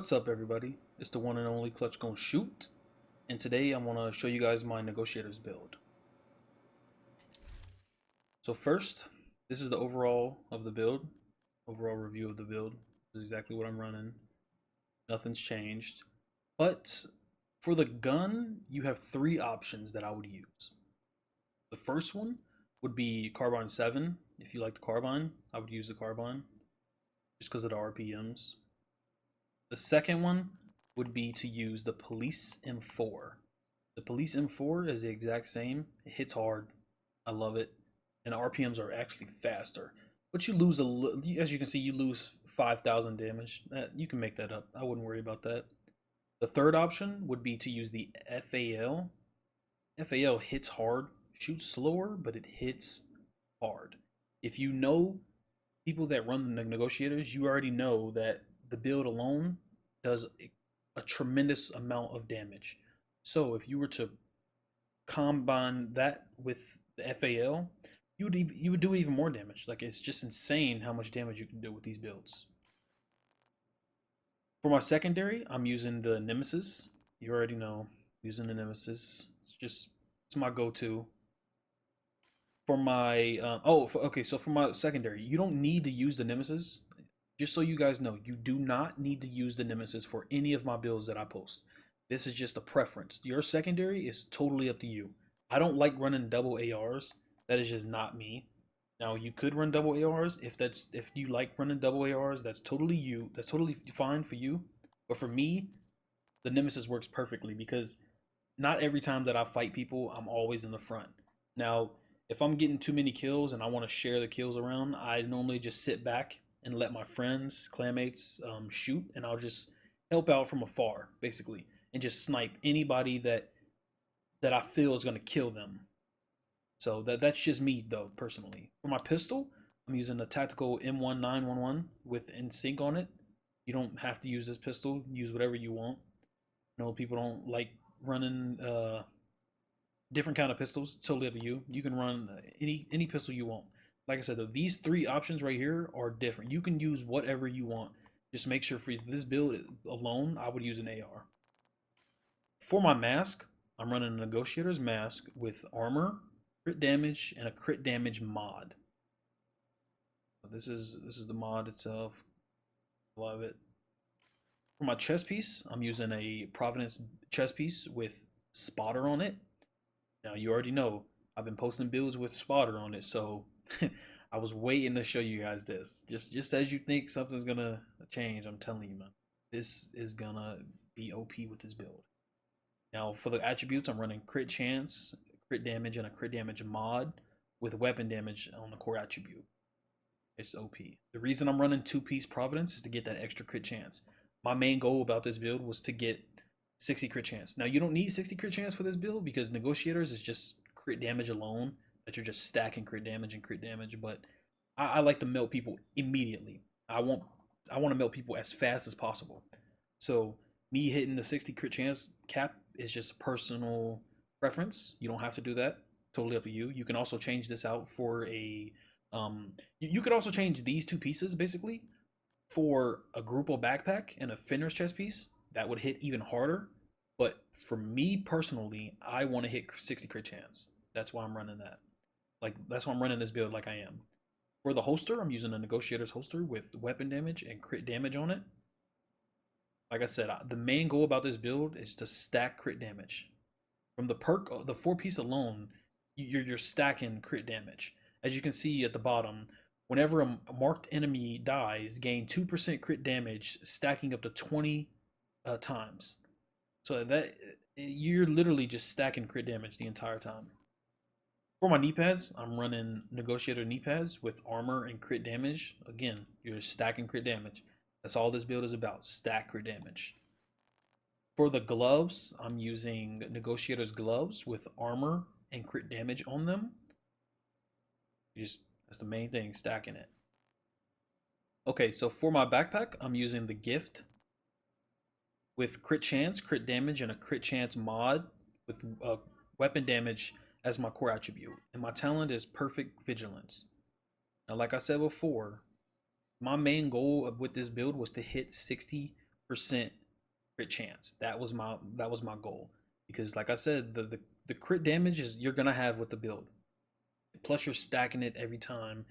What's up, everybody? It's the one and only ClutchGoneShoot, and today I want to show you guys my Negotiator's build. So first, this is the overall of the build, overall review of the build. This is exactly what I'm running. Nothing's changed. But for the gun, you have three options that I would use. The first one would be Carbine 7. If you like the Carbine, I would use the Carbine just because of the RPMs. The second one would be to use the Police M4. The Police M4 is the exact same. It hits hard. I love it. And the RPMs are actually faster. But you lose a little, as you can see, you lose 5,000 damage. You can make that up. I wouldn't worry about that. The third option would be to use the FAL. FAL hits hard, shoots slower, but it hits hard. If you know people that run the negotiators, you already know that the build alone does a tremendous amount of damage. So if you were to combine that with the FAL, you would do even more damage. Like, it's just insane how much damage you can do with these builds. For my secondary, I'm using the Nemesis. You already know, using the Nemesis. It's my go-to. For my okay, so for my secondary, you don't need to use the Nemesis. Just so you guys know, you do not need to use the Nemesis for any of my builds that I post. This is just a preference. Your secondary is totally up to you. I don't like running double ARs. That is just not me. Now, you could run double ARs if you like running double ARs. That's totally you. That's totally fine for you. But for me, the Nemesis works perfectly because not every time that I fight people, I'm always in the front. Now, if I'm getting too many kills and I want to share the kills around, I normally just sit back and let my friends, clanmates, shoot, and I'll just help out from afar, basically, and just snipe anybody that I feel is gonna kill them. So that's just me, though, personally. For my pistol, I'm using a tactical M1911 with NSYNC on it. You don't have to use this pistol. Use whatever you want. I know people don't like running different kind of pistols. It's totally up to you. You can run any pistol you want. Like I said, though, these three options right here are different. You can use whatever you want. Just make sure for this build alone, I would use an AR. For my mask, I'm running a Negotiator's mask with armor, crit damage, and a crit damage mod. This is the mod itself. Love it. For my chest piece, I'm using a Providence chest piece with spotter on it. Now, you already know I've been posting builds with spotter on it, so I was waiting to show you guys this. Just as you think something's gonna change, I'm telling you, man, this is gonna be OP with this build. Now, for the attributes, I'm running crit chance, crit damage, and a crit damage mod with weapon damage on the core attribute. It's OP. The reason I'm running two-piece Providence is to get that extra crit chance. My main goal about this build was to get 60 crit chance. Now, you don't need 60 crit chance for this build because Negotiators is just crit damage alone, that you're just stacking crit damage and crit damage, but I like to melt people immediately. I want to melt people as fast as possible. So me hitting the 60 crit chance cap is just personal preference. You don't have to do that. Totally up to you. You can also change this out for a you could also change these two pieces basically for a Grupo backpack and a Fender's chest piece. That would hit even harder. But for me personally, I want to hit 60 crit chance. That's why I'm running that. Like, that's why I'm running this build like I am. For the holster, I'm using a Negotiator's holster with weapon damage and crit damage on it. Like I said, the main goal about this build is to stack crit damage. From the perk, the 4-piece alone, you're stacking crit damage. As you can see at the bottom, whenever a marked enemy dies, gain 2% crit damage, stacking up to 20 times. So that you're literally just stacking crit damage the entire time. For my knee pads, I'm running Negotiator knee pads with armor and crit damage. Again, you're stacking crit damage. That's all this build is about, stack crit damage. For the gloves, I'm using Negotiator's gloves with armor and crit damage on them. That's the main thing, stacking it. Okay, so for my backpack, I'm using the gift with crit chance, crit damage, and a crit chance mod with weapon damage as my core attribute. And my talent is perfect vigilance. Now, like I said before, my main goal with this build was to hit 60% crit chance. That was my goal, because like I said, the crit damage is you're gonna have with the build. Plus you're stacking it every time,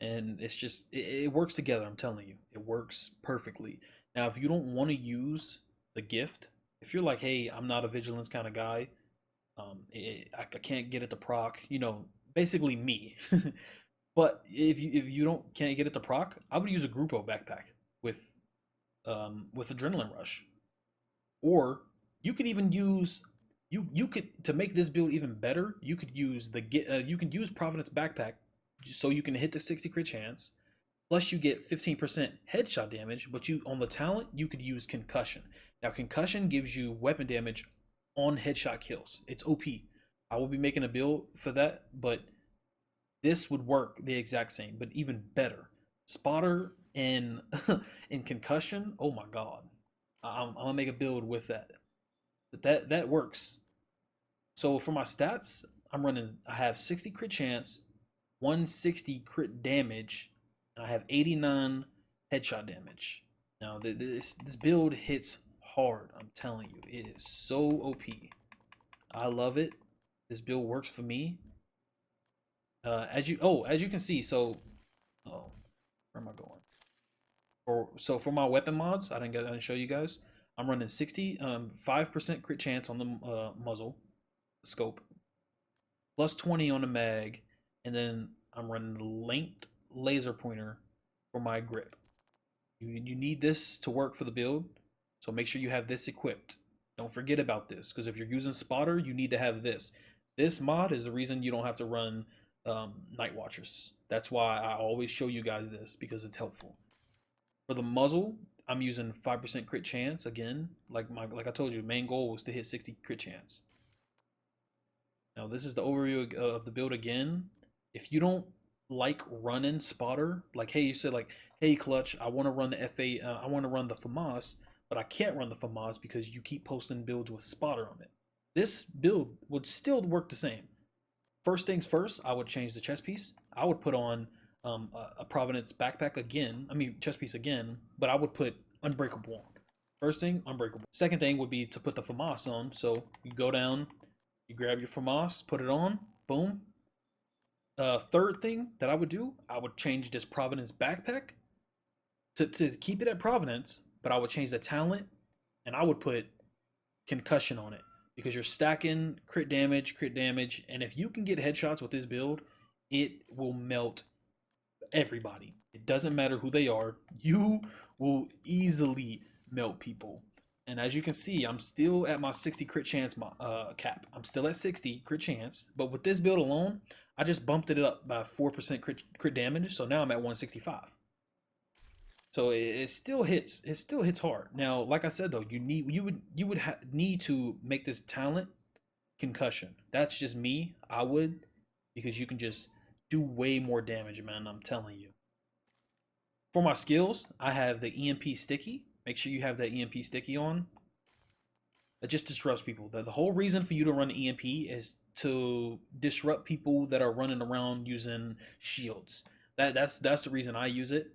and it's just it works together. I'm telling you, it works perfectly. Now, if you don't want to use the gift, if you're like, hey, I'm not a vigilance kind of guy, I can't get it to proc, basically me. But if you don't can't get it to proc, I would use a Grupo backpack with Adrenaline Rush. Or you could even use you could, to make this build even better, you could use you can use Providence backpack so you can hit the 60 crit chance. Plus you get 15% headshot damage, but you on the talent you could use concussion. Now concussion gives you weapon damage on headshot kills. It's OP. I will be making a build for that, but this would work the exact same, but even better. Spotter and in concussion. Oh my god, I'm gonna make a build with that. But that works. So for my stats, I have 60 crit chance, 160 crit damage, and I have 89 headshot damage. Now this build hits hard. I'm telling you, it is so OP. I love it. This build works for me. As you can see, oh, where am I going? For my weapon mods, I didn't show you guys. I'm running 5% crit chance on the muzzle scope, plus 20 on the mag, and then I'm running the linked laser pointer for my grip. You need this to work for the build, so make sure you have this equipped. Don't forget about this, because if you're using spotter, you need to have this. This mod is the reason you don't have to run Night Watchers. That's why I always show you guys this, because it's helpful. For the muzzle, I'm using 5% crit chance again. Like I told you, main goal was to hit 60 crit chance. Now this is the overview of the build again. If you don't like running spotter, like hey, you said like, hey Clutch, I want to run the FA, I want to run the FAMAS, but I can't run the FAMAS because you keep posting builds with spotter on it. This build would still work the same. First things first, I would change the chest piece. I would put on a Providence backpack again. I mean chest piece again, but I would put Unbreakable on. First thing, Unbreakable. Second thing would be to put the FAMAS on. So you go down, you grab your FAMAS, put it on, boom. Third thing that I would do, I would change this Providence backpack to keep it at Providence, but I would change the talent and I would put concussion on it, because you're stacking crit damage, and if you can get headshots with this build, it will melt everybody. It doesn't matter who they are, you will easily melt people. And as you can see, I'm still at my 60 crit chance cap. I'm still at 60 crit chance, but with this build alone, I just bumped it up by 4% crit damage, so now I'm at 165. So it still hits. It still hits hard. Now, like I said though, you would need to make this talent concussion. That's just me. I would, because you can just do way more damage, man. I'm telling you. For my skills, I have the EMP sticky. Make sure you have that EMP sticky on. That just disrupts people. The whole reason for you to run EMP is to disrupt people that are running around using shields. That's the reason I use it.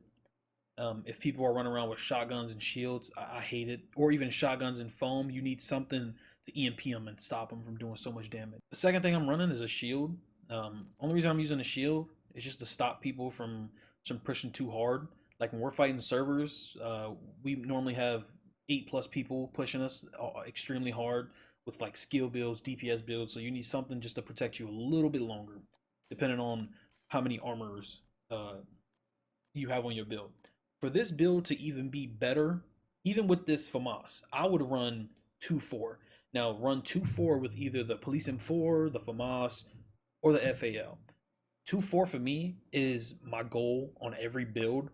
If people are running around with shotguns and shields, I hate it. Or even shotguns and foam, you need something to EMP them and stop them from doing so much damage. The second thing I'm running is a shield. Only reason I'm using a shield is just to stop people from pushing too hard. Like when we're fighting servers, we normally have 8+ people pushing us extremely hard with like skill builds, DPS builds. So you need something just to protect you a little bit longer, depending on how many armors you have on your build. For this build to even be better, even with this FAMAS, I would run 2-4. Now run 2-4 with either the Police M4, the FAMAS, or the FAL. 2-4 for me is my goal on every build,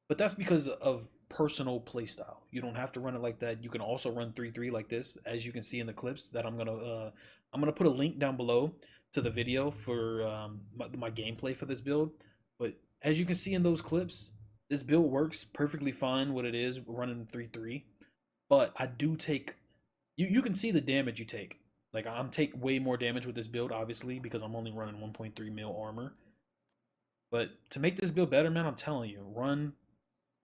but that's because of personal playstyle. You don't have to run it like that. You can also run 3-3 like this, as you can see in the clips that I'm gonna put a link down below to the video for my gameplay for this build. But as you can see in those clips, this build works perfectly fine what it is running 3-3, but I do take, you can see the damage you take. Like I'm take way more damage with this build, obviously, because I'm only running 1.3 mil armor. But to make this build better, man, I'm telling you, run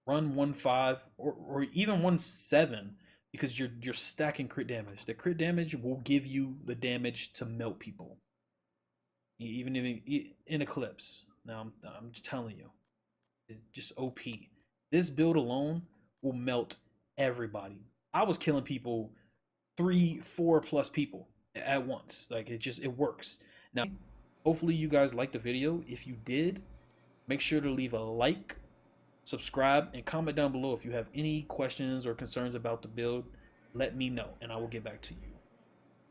1.5 or even 1.7, because you're stacking crit damage. The crit damage will give you the damage to melt people, even in Eclipse. Now I'm just telling you, it's just OP. This build alone will melt everybody. I was killing people, 3, 4 plus people at once. Like it works. Now, hopefully you guys liked the video. If you did, make sure to leave a like, subscribe, and comment down below if you have any questions or concerns about the build. Let me know, and I will get back to you.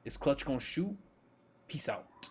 It's ClutchGoneShoot. Peace out.